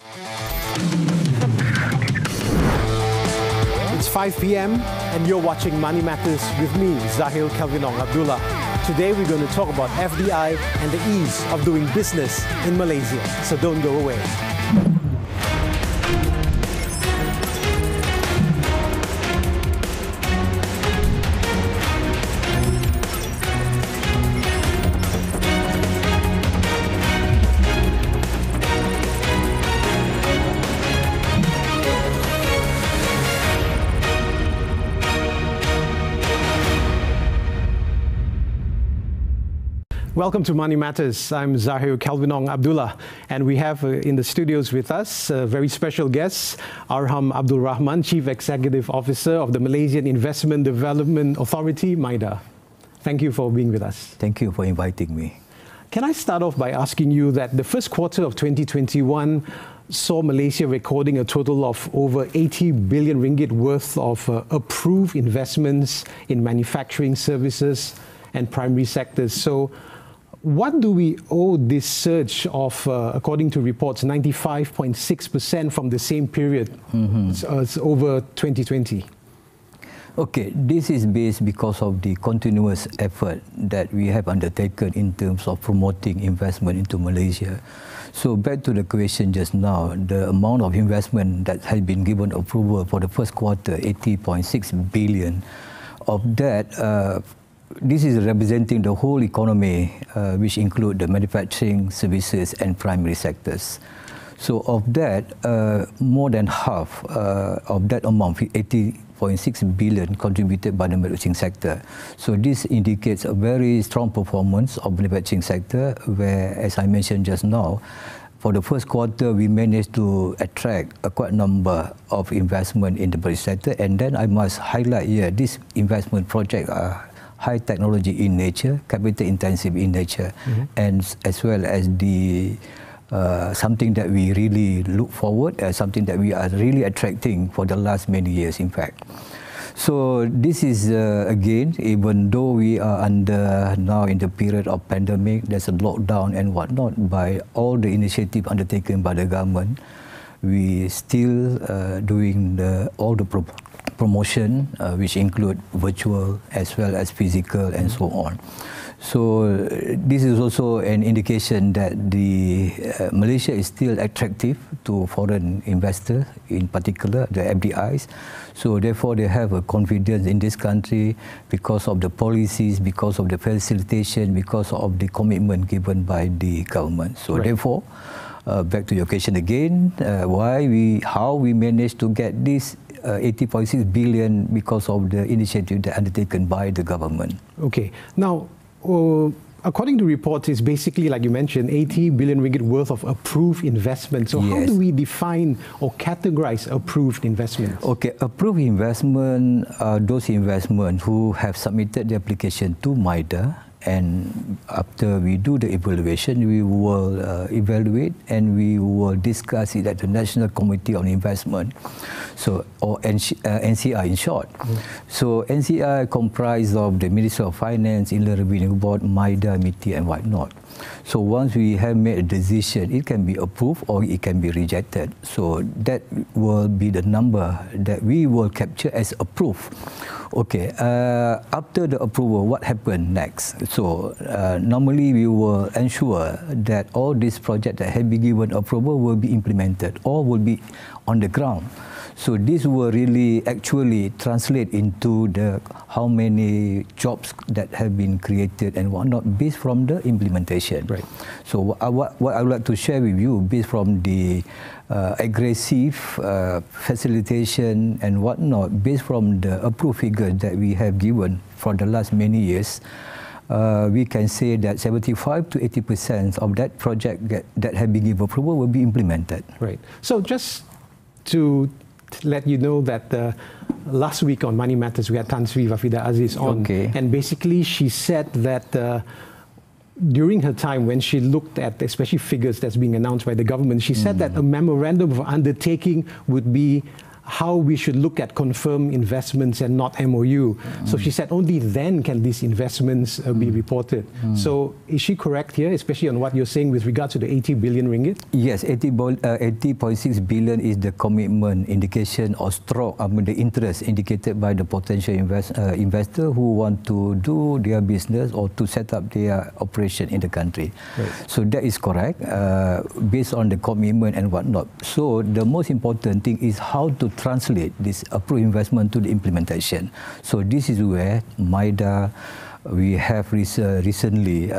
It's 5 p.m. and you're watching Money Matters with me, Zahil Kalvinong Abdullah. Today we're going to talk about FDI and the ease of doing business in Malaysia. So don't go away. Welcome to Money Matters. I'm Zahir Kalvinong Abdullah, and we have in the studios with us a very special guest, Arham Abdul Rahman, Chief Executive Officer of the Malaysian Investment Development Authority, MIDA. Thank you for being with us. Thank you for inviting me. Can I start off by asking you that the first quarter of 2021 saw Malaysia recording a total of over 80 billion ringgit worth of approved investments in manufacturing, services and primary sectors. So what do we owe this surge of, according to reports, 95.6% from the same period over 2020? Okay, this is based because of the continuous effort that we have undertaken in terms of promoting investment into Malaysia. So back to the question just now, the amount of investment that has been given approval for the first quarter, 80.6 billion. Of that, this is representing the whole economy, which include the manufacturing, services and primary sectors. So of that, more than half of that amount, 80.6 billion, contributed by the manufacturing sector. So this indicates a very strong performance of the manufacturing sector, where, as I mentioned just now, for the first quarter, we managed to attract a quite number of investment in the private sector. And then I must highlight here, this investment project are high technology in nature, capital intensive in nature, and as well as the something that we really look forward, something that we are really attracting for the last many years, in fact. So this is, again, even though we are under now in the period of pandemic, there's a lockdown and whatnot, by all the initiative undertaken by the government, we still doing all the promotion, which include virtual as well as physical and so on. So this is also an indication that Malaysia is still attractive to foreign investors, in particular the FDIs. So therefore they have a confidence in this country because of the policies, because of the facilitation, because of the commitment given by the government. So therefore, back to your question again, how we managed to get this 80.6 billion because of the initiative that undertaken by the government. Okay. Now, according to reports, it's basically, like you mentioned, 80 billion ringgit worth of approved investment. So how do we define or categorize approved investments? Okay, approved investment are those investments who have submitted the application to MIDA, and after we do the evaluation, we will evaluate and we will discuss it at the National Committee on Investment, so or NCI in short. So NCI comprised of the Ministry of Finance, Inland Revenue Board, MIDA, MITI and whatnot. So once we have made a decision, it can be approved or it can be rejected. So that will be the number that we will capture as approved. Okay, after the approval, what happened next? So normally we will ensure that all these projects that have been given approval will be implemented or will be on the ground. So this will really actually translate into how many jobs that have been created and whatnot based from the implementation. Right. So what I would like to share with you, based from the aggressive facilitation and whatnot, based from the approved figures that we have given for the last many years, we can say that 75 to 80% of that project that have been given approval will be implemented. Right. So just to let you know that last week on Money Matters, we had Tan Sri Wafida Aziz on, and basically she said that during her time when she looked at especially figures that's being announced by the government, she said that a memorandum of undertaking would be how we should look at confirmed investments and not MOU. So she said only then can these investments be reported. So is she correct here, especially on what you're saying with regard to the 80 billion ringgit? Yes, 80.6 billion is the commitment indication or stroke, the interest indicated by the potential investor who want to do their business or to set up their operation in the country. Right. So that is correct, based on the commitment and whatnot. So the most important thing is how to translate this approved investment to the implementation. So this is where MIDA, we have recently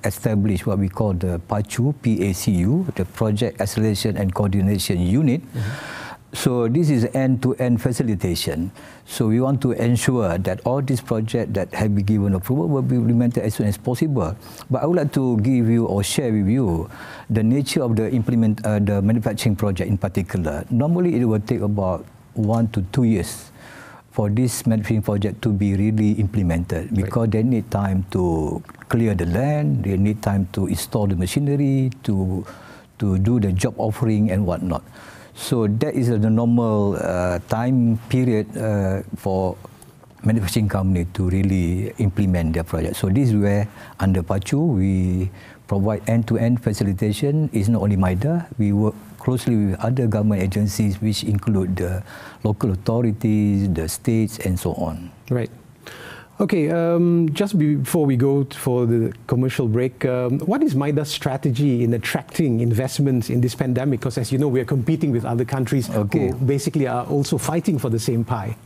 established what we call the PACU, PACU, the Project Acceleration and Coordination Unit. So this is end-to-end facilitation. So we want to ensure that all these projects that have been given approval will be implemented as soon as possible. But I would like to give you or share with you the nature of the the manufacturing project in particular. Normally it will take about 1 to 2 years for this manufacturing project to be really implemented, because they need time to clear the land, they need time to install the machinery, to do the job offering and whatnot. So that is the normal time period for manufacturing company to really implement their project. So this is where under PACU we provide end-to-end facilitation. It's not only MIDA, we work closely with other government agencies which include the local authorities, the states and so on. Right. Okay, just before we go for the commercial break, what is MIDA's strategy in attracting investments in this pandemic? Because as you know, we are competing with other countries who basically are also fighting for the same pie.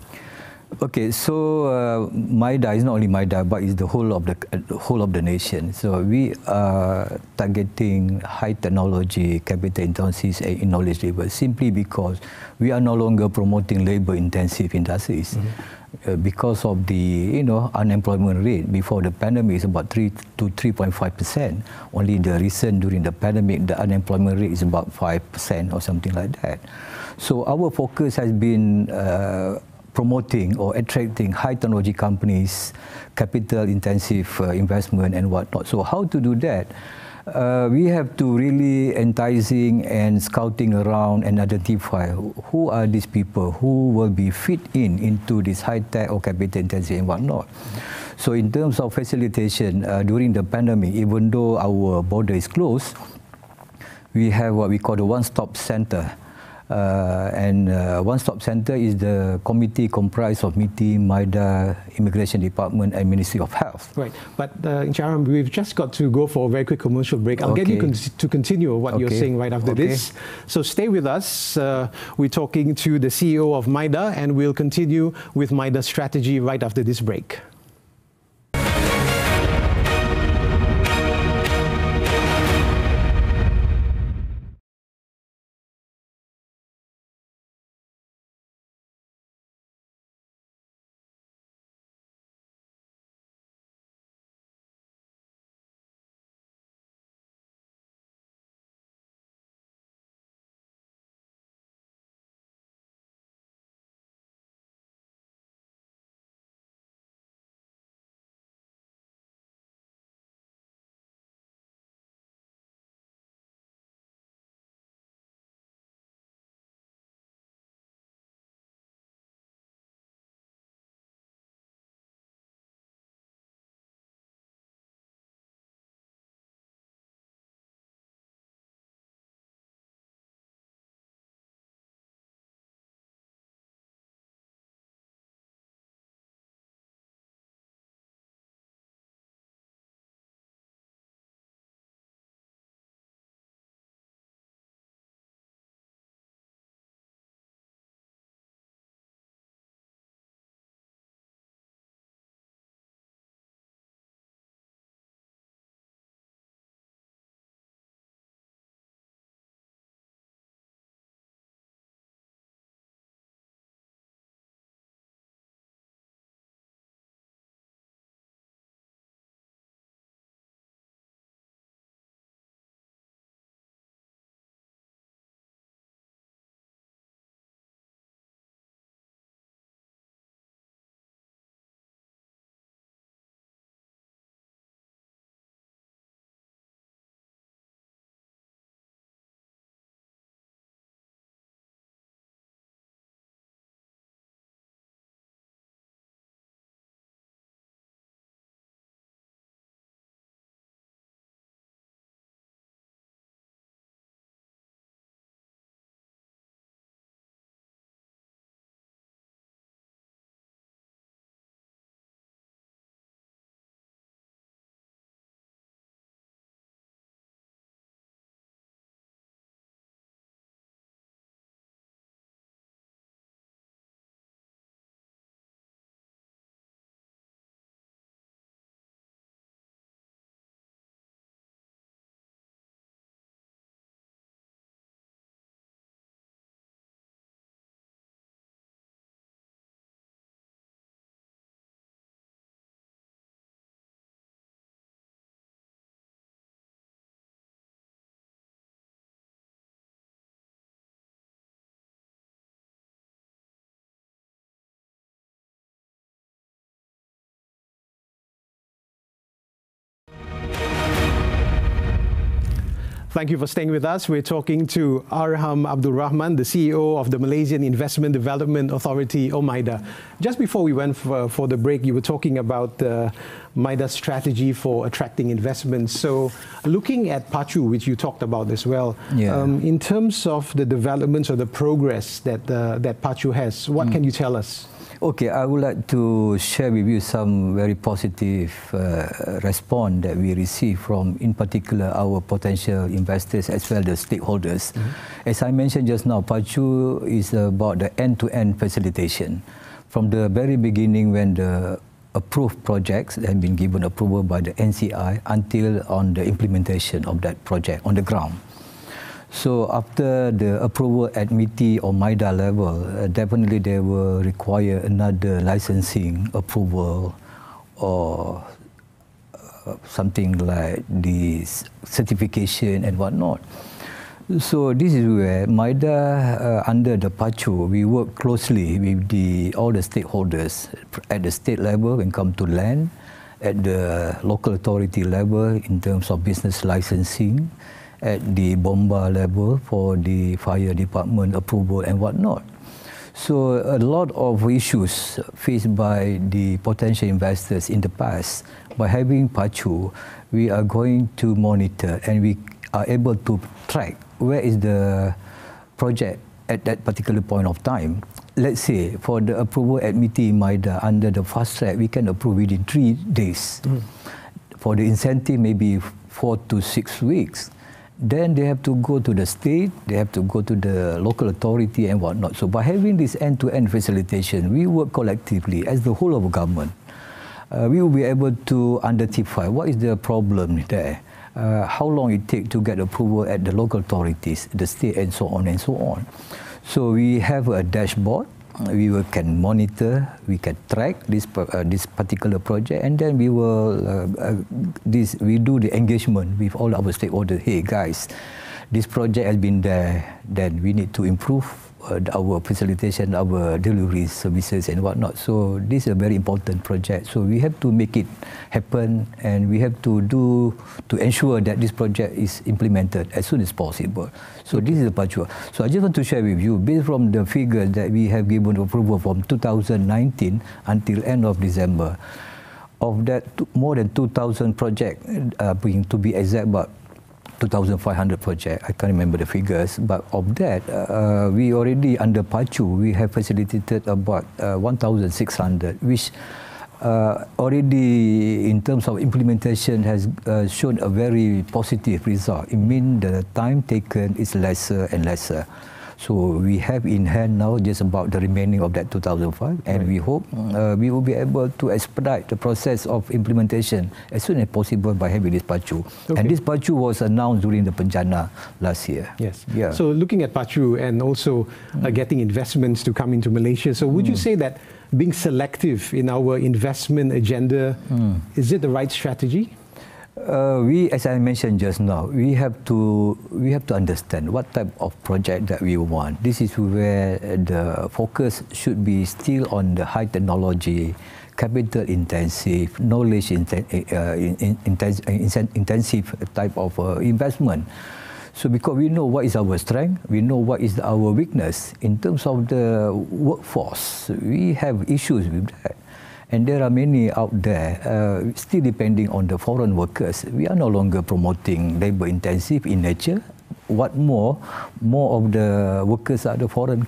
Okay, so MIDA is not only MIDA, but it's the whole of the nation. So we are targeting high technology, capital intensive and knowledge labor, simply because we are no longer promoting labor-intensive industries. Because of the unemployment rate before the pandemic is about 3 to 3.5%. Only the recent during the pandemic, the unemployment rate is about 5% or something like that. So our focus has been promoting or attracting high technology companies, capital intensive investment and whatnot. So how to do that? We have to really enticing and scouting around and identify who are these people who will be fit into this high-tech or capital-intensive and whatnot. So in terms of facilitation, during the pandemic, even though our border is closed, we have what we call the one-stop center. One-stop center is the committee comprised of MITI, MIDA, Immigration Department and Ministry of Health. Right, but Charam, we've just got to go for a very quick commercial break. I'll get you to continue what you're saying right after this. So stay with us. We're talking to the CEO of MIDA and we'll continue with MIDA's strategy right after this break. Thank you for staying with us. We're talking to Arham Abdul Rahman, the CEO of the Malaysian Investment Development Authority, or MIDA. Just before we went for the break, you were talking about MIDA's strategy for attracting investments. So looking at Pacu, which you talked about as well, in terms of the developments or the progress that, that Pacu has, what can you tell us? Okay, I would like to share with you some very positive response that we receive from, in particular, our potential investors as well as stakeholders. As I mentioned just now, Pacu is about the end-to-end facilitation. From the very beginning, when the approved projects have been given approval by the NCI until on the implementation of that project on the ground. So after the approval at MITI or MIDA level, definitely they will require another licensing approval or something like the certification and whatnot. So this is where MIDA, under the Pacu, we work closely with all the stakeholders at the state level when it comes to land, at the local authority level in terms of business licensing, at the bomba level for the fire department approval and whatnot. So a lot of issues faced by the potential investors in the past. By having Pacu, we are going to monitor and we are able to track where is the project at that particular point of time. Let's say for the approval at MITI MIDA under the fast track, we can approve within 3 days. For the incentive, maybe 4 to 6 weeks. Then they have to go to the state, they have to go to the local authority and whatnot. So by having this end-to-end facilitation, we work collectively as the whole of government. We will be able to identify what is the problem there, how long it takes to get approval at the local authorities, the state and so on and so on. So we have a dashboard. We can monitor, we can track this particular project, and then we will we do the engagement with all our stakeholders. Hey guys, this project has been there, then we need to improve our facilitation, our delivery services and whatnot. So this is a very important project. So we have to make it happen, and we have to ensure that this project is implemented as soon as possible. So this is the Pacu. So I just want to share with you, based from the figures that we have given approval from 2019 until end of December, of that more than 2,000 projects, to be exact, about 2,500 projects, I can't remember the figures, but of that, we already, under Pacu, we have facilitated about 1,600, which already, in terms of implementation, has shown a very positive result. It means the time taken is lesser and lesser. So we have in hand now just about the remaining of that 2005, and we hope we will be able to expedite the process of implementation as soon as possible by having this Pacu. And this Pacu was announced during the Penjana last year. Yes. Yeah. So looking at Pacu and also getting investments to come into Malaysia, so would you say that being selective in our investment agenda, is it the right strategy? As I mentioned just now, we have to understand what type of project that we want. This is where the focus should be still on the high technology, capital intensive, knowledge intensive type of investment. So because we know what is our strength, we know what is our weakness in terms of the workforce. We have issues with that. And there are many out there, still depending on the foreign workers. We are no longer promoting labor intensive in nature. What more of the workers are the foreign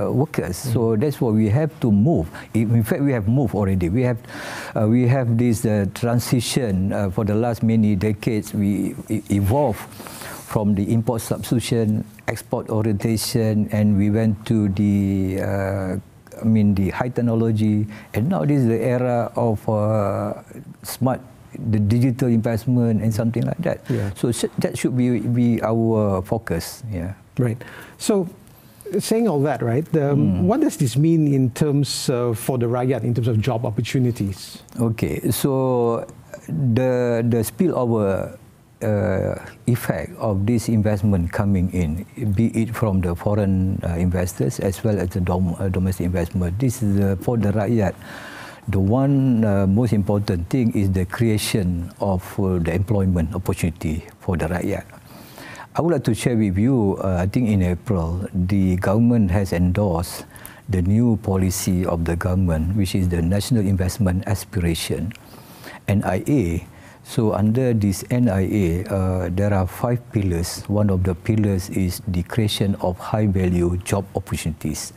workers. So that's why we have to move. In fact, we have moved already. We have this transition for the last many decades. We evolved from the import substitution, export orientation, and we went to the the high technology, and now this is the era of the digital investment and something like that. So that should be our focus. Right. So saying all that, right, what does this mean in terms for the rakyat, in terms of job opportunities? Okay, so the spillover effect of this investment coming in, be it from the foreign investors as well as the domestic investment. This is for the rakyat. The one most important thing is the creation of the employment opportunity for the rakyat. I would like to share with you, I think in April, the government has endorsed the new policy of the government, which is the National Investment Aspiration, NIA. So under this NIA, there are 5 pillars. One of the pillars is the creation of high-value job opportunities.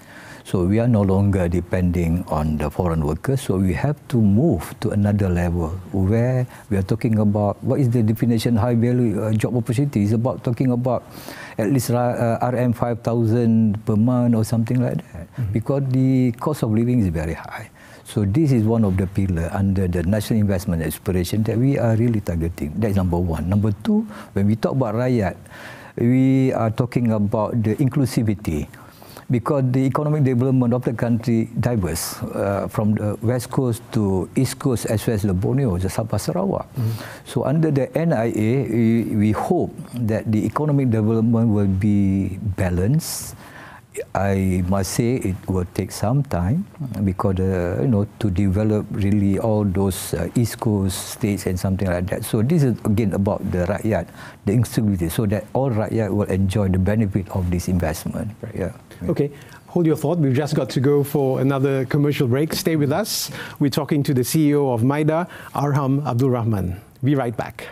So we are no longer depending on the foreign workers. So we have to move to another level where we are talking about what is the definition high-value job opportunities. About talking about at least RM 5,000 per month or something like that, because the cost of living is very high. So this is one of the pillars under the National Investment Aspiration that we are really targeting. That is number one. Number two, when we talk about rakyat, we are talking about the inclusivity, because the economic development of the country diverse from the west coast to east coast as well as the Borneo, the Sabah Sarawak. So under the NIA, we hope that the economic development will be balanced. I must say it will take some time because to develop really all those East Coast states and something like that. So this is again about the rakyat, the inclusivity, so that all rakyat will enjoy the benefit of this investment. Yeah. Okay. Hold your thought. We've just got to go for another commercial break. Stay with us. We're talking to the CEO of MIDA, Arham Abdul Rahman. Be right back.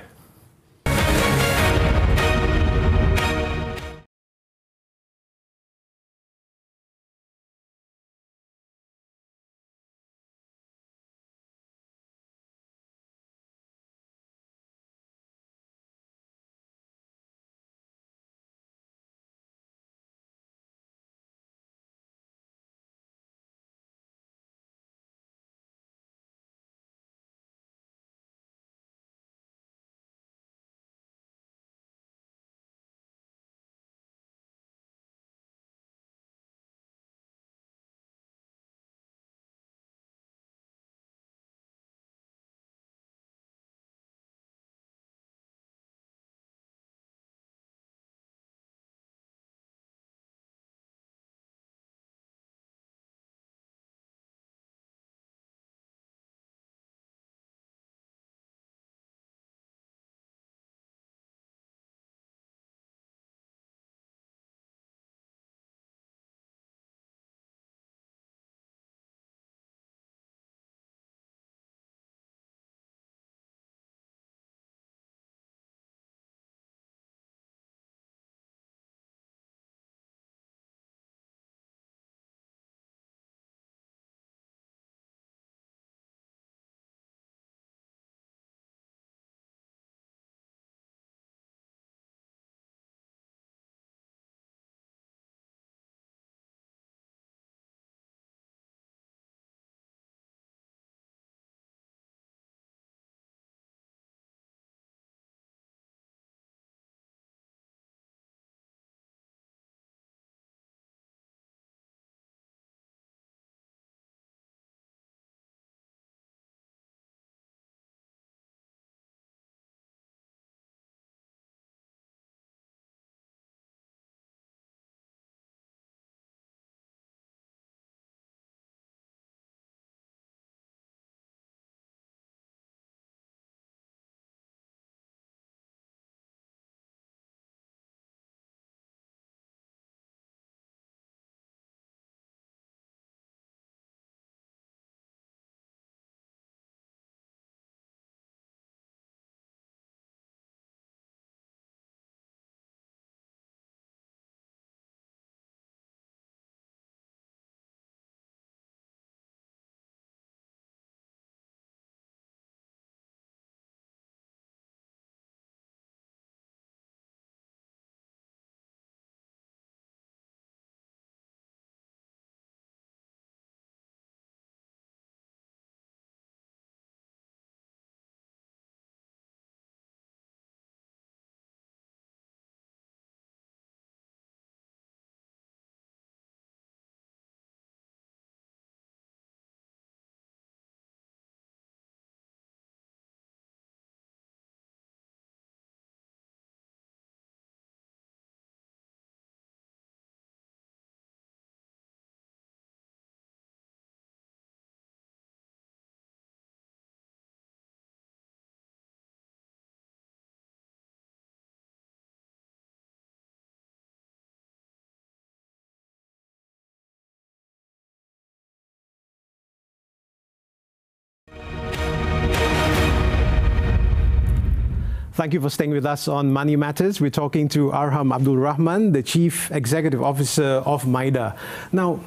Thank you for staying with us on Money Matters. We're talking to Arham Abdul Rahman, the Chief Executive Officer of MIDA. Now,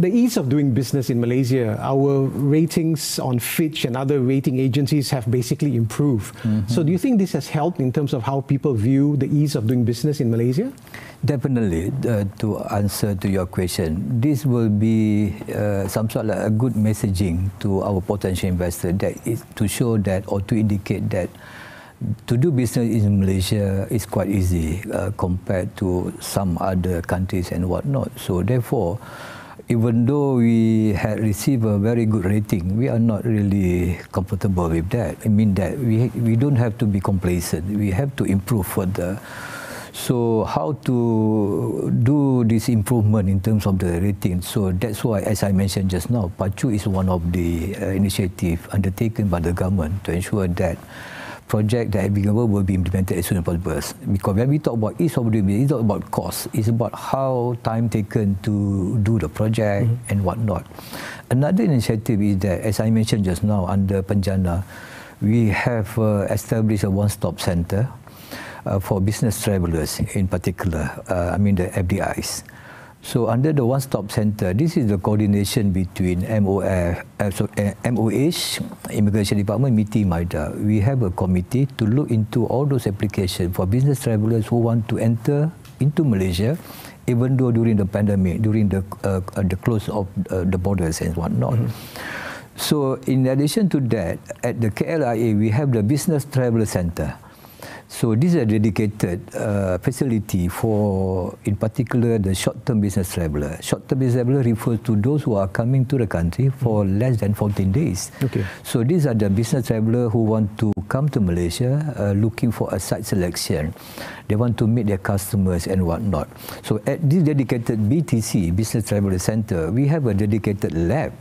the ease of doing business in Malaysia, our ratings on Fitch and other rating agencies have basically improved. So do you think this has helped in terms of how people view the ease of doing business in Malaysia? Definitely. To answer to your question, this will be some sort of a good messaging to our potential investor, that is to show that, or to indicate that to do business in Malaysia is quite easy compared to some other countries and whatnot. So therefore, even though we had received a very good rating, we are not really comfortable with that. I mean that we don't have to be complacent. We have to improve further. So how to do this improvement in terms of the rating? So that's why, as I mentioned just now, Pacu is one of the initiatives undertaken by the government to ensure that project that will be implemented as soon as possible. Because when we talk about ease of doing business, it's not about cost. It's about how time taken to do the project and whatnot. Another initiative is that, as I mentioned just now, under Penjana, we have established a one-stop center for business travelers in particular, I mean the FDIs. So under the one-stop center, this is the coordination between MOH, Immigration Department, meeting MIDA. We have a committee to look into all those applications for business travelers who want to enter into Malaysia, even though during the pandemic, during the close of the borders and whatnot. So in addition to that, at the KLIA, we have the Business Traveller Center. So this is a dedicated facility for, in particular, the short-term business traveller. Short-term business traveller refers to those who are coming to the country for less than 14 days. Okay. So these are the business travellers who want to come to Malaysia looking for a site selection. They want to meet their customers and whatnot. So at this dedicated BTC, Business Traveller Center, we have a dedicated lab.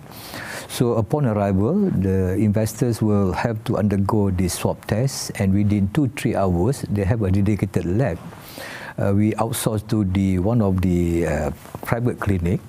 So upon arrival, the investors will have to undergo this swab test, and within 2-3 hours, they have a dedicated lab. We outsource to one of the private clinic.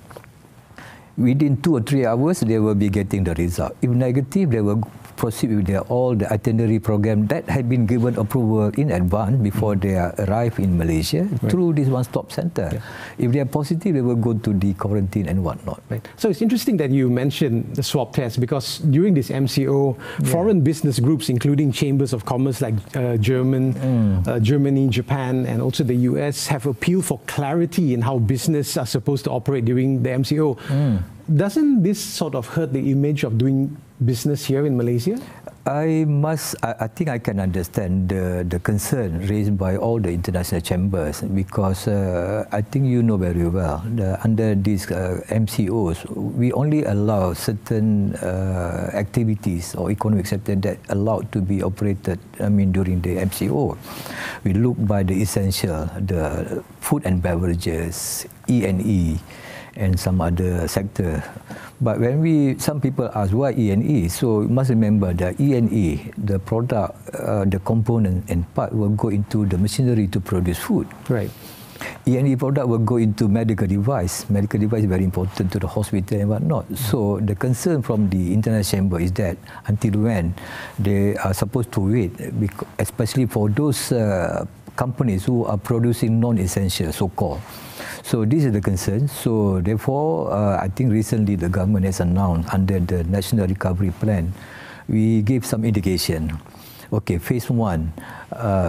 Within 2 or 3 hours, they will be getting the result. If negative, they will proceed with all the itinerary program that had been given approval in advance before they arrive in Malaysia through this one-stop center. If they are positive, they will go to the quarantine and whatnot. So it's interesting that you mentioned the swab test, because during this MCO, foreign business groups, including chambers of commerce like Germany, Japan, and also the US, have appealed for clarity in how business are supposed to operate during the MCO. Doesn't this sort of hurt the image of doing business here in Malaysia? I think I can understand the concern raised by all the international chambers, because I think you know very well, under these MCOs, we only allow certain activities or economic sector that allowed to be operated, I mean, during the MCO. We look by the essential, the food and beverages, E&E, and some other sector. But when some people ask why E&E, so you must remember that E&E, the product, the component and part will go into the machinery to produce food. Right. E&E product will go into medical device. Medical device is very important to the hospital and whatnot. So the concern from the international chamber is that until when they are supposed to wait, especially for those companies who are producing non-essential, so-called. So this is the concern. So therefore, I think recently the government has announced under the National Recovery Plan, we give some indication. Okay, phase 1,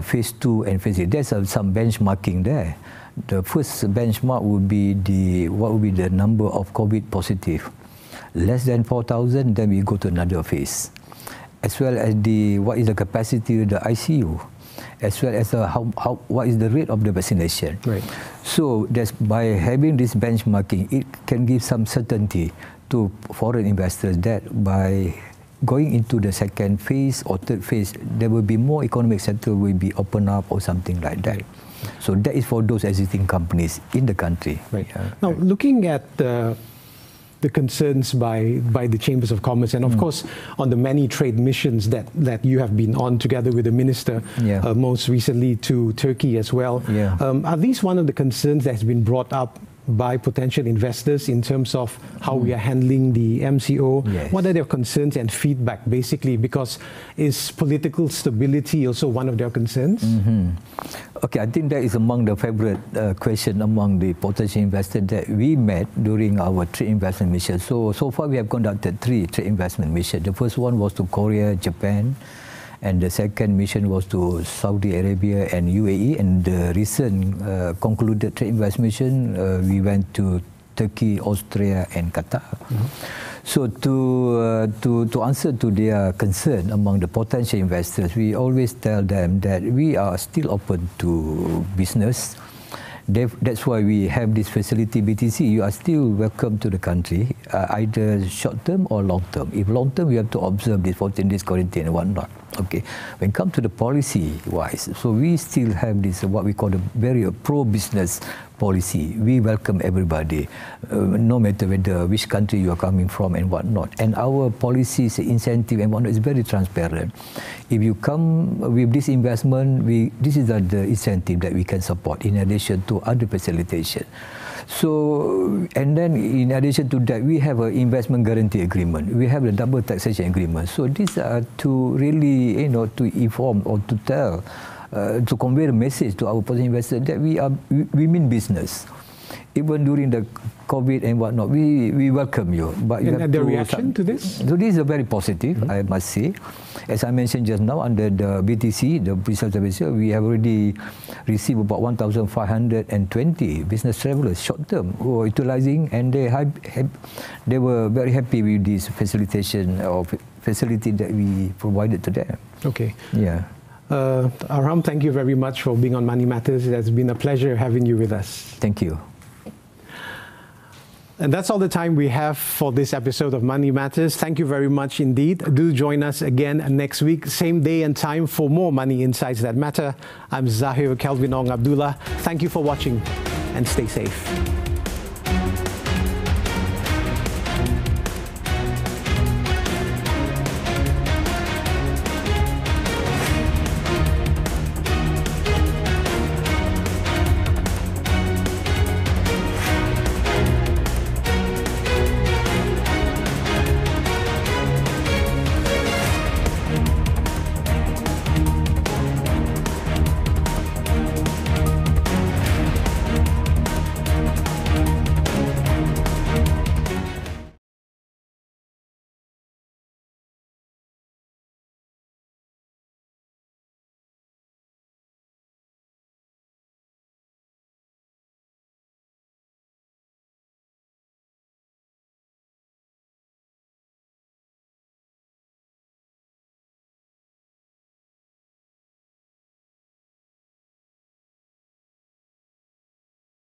phase 2, and phase 3. There's some benchmarking there. The first benchmark would be what would be the number of COVID positive. Less than 4,000, then we go to another phase. As well as what is the capacity of the ICU. As well as what is the rate of the vaccination. Right. So by having this benchmarking, it can give some certainty to foreign investors that by going into the second phase or third phase, there will be more economic sector will be opened up or something like that. So that is for those existing companies in the country. Right. Now, looking at the concerns by the chambers of commerce, and of course on the many trade missions that you have been on together with the minister, most recently to Turkey as well. Are these one of the concerns that has been brought up by potential investors in terms of how we are handling the MCO. Yes. What are their concerns and feedback, basically? Because is political stability also one of their concerns? Okay, I think that is among the favorite question among the potential investors that we met during our trade investment mission. So far we have conducted 3 trade investment missions. The first one was to Korea, Japan, and the second mission was to Saudi Arabia and UAE. And the recent concluded trade investment mission, we went to Turkey, Austria, and Qatar. So to answer to their concern among the potential investors, we always tell them that we are still open to business. That's why we have this facility BTC. You are still welcome to the country, either short term or long term. If long term, you have to observe this 14 days quarantine and whatnot. Okay. When it comes to the policy wise, so we still have this what we call the very pro-business policy. We welcome everybody, no matter which country you are coming from and whatnot. And our policies, incentive and whatnot is very transparent. If you come with this investment, this is the incentive that we can support in addition to other facilitation. So, and then in addition to that, we have an investment guarantee agreement. We have the double taxation agreement. So these are to really, to inform or to tell, to convey the message to our potential investors that we mean business. Even during the COVID and whatnot, we welcome you. But you and the reaction to this? So this is a very positive, I must say. As I mentioned just now, under the BTC, the Business Service, we have already received about 1,520 business travelers short-term who are utilizing, and they were very happy with this facilitation or facility that we provided to them. Okay. Yeah. Aram, thank you very much for being on Money Matters. It has been a pleasure having you with us. Thank you. And that's all the time we have for this episode of Money Matters. Thank you very much indeed. Do join us again next week, same day and time, for more money insights that matter. I'm Zahir Kelvinong Abdullah. Thank you for watching and stay safe.